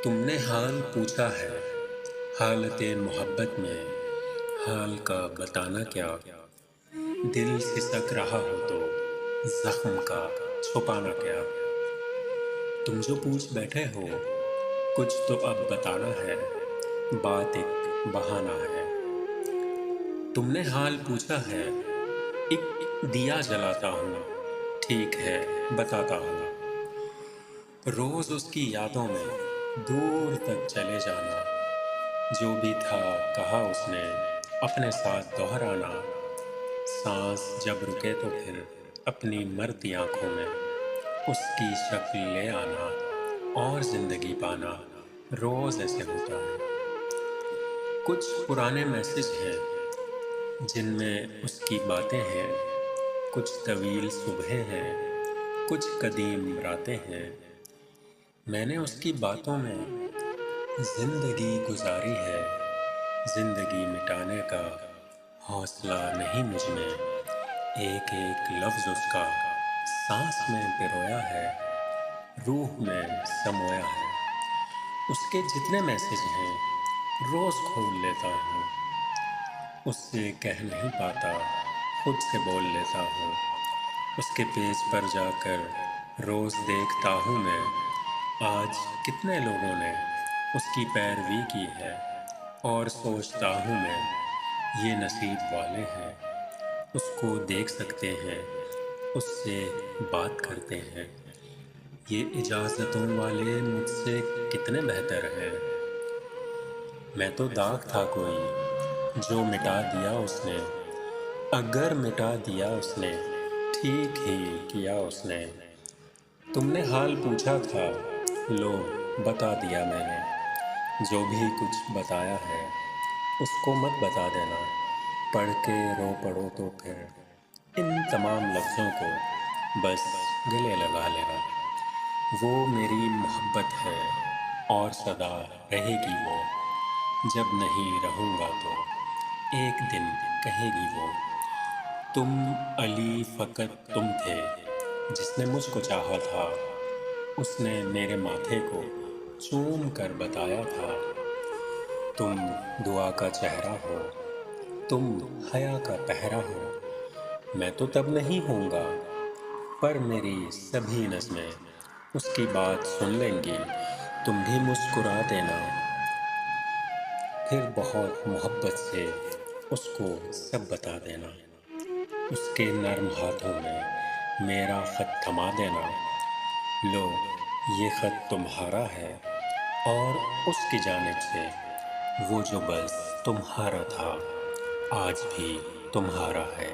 تم نے حال پوچھا ہے، حالت محبت میں حال کا بتانا کیا؟ دل سسک رہا ہو تو زخم کا چھپانا کیا؟ تم جو پوچھ بیٹھے ہو کچھ تو اب بتانا ہے، بات ایک بہانہ ہے۔ تم نے حال پوچھا ہے، ایک دیا جلاتا ہوں، ٹھیک ہے بتاتا ہوں۔ روز اس کی یادوں میں دور تک چلے جانا، جو بھی تھا کہا اس نے اپنے ساتھ دہرانا۔ سانس جب رکے تو پھر اپنی مرتی آنکھوں میں اس کی شکل لے آنا اور زندگی پانا روز ایسے ہوتا ہے۔ کچھ پرانے میسج ہیں جن میں اس کی باتیں ہیں، کچھ طویل صبحیں ہیں، کچھ قدیم راتیں ہیں۔ میں نے اس کی باتوں میں زندگی گزاری ہے، زندگی مٹانے کا حوصلہ نہیں مجھ میں۔ ایک ایک لفظ اس کا سانس میں پرویا ہے، روح میں سمویا ہے۔ اس کے جتنے میسج ہیں روز کھول لیتا ہوں، اس سے کہہ نہیں پاتا خود سے بول لیتا ہوں۔ اس کے پیج پر جا کر روز دیکھتا ہوں میں، آج کتنے لوگوں نے اس کی پیروی کی ہے، اور سوچتا ہوں میں یہ نصیب والے ہیں، اس کو دیکھ سکتے ہیں، اس سے بات کرتے ہیں۔ یہ اجازتوں والے مجھ سے کتنے بہتر ہیں۔ میں تو داغ تھا کوئی جو مٹا دیا اس نے، اگر مٹا دیا اس نے ٹھیک ہی کیا اس نے۔ تم نے حال پوچھا تھا، لو بتا دیا میں نے۔ جو بھی کچھ بتایا ہے اس کو مت بتا دینا، پڑھ کے رو پڑو تو پھر ان تمام لفظوں کو بس گلے لگا لینا۔ وہ میری محبت ہے اور سدا رہے گی وہ، جب نہیں رہوں گا تو ایک دن کہے گی وہ۔ تم علی فقط تم تھے جس نے مجھ کو چاہا تھا، اس نے میرے ماتھے کو چوم کر بتایا تھا۔ تم دعا کا چہرہ ہو، تم حیا کا پہرا ہو۔ میں تو تب نہیں ہوں گا، پر میری سبھی نظمیں اس کی بات سن لیں گی، تم بھی مسکرا دینا۔ پھر بہت محبت سے اس کو سب بتا دینا، اس کے نرم ہاتھوں میں میرا خط تھما دینا۔ لو یہ خط تمہارا ہے، اور اس کی جانب سے وہ جو بس تمہارا تھا آج بھی تمہارا ہے۔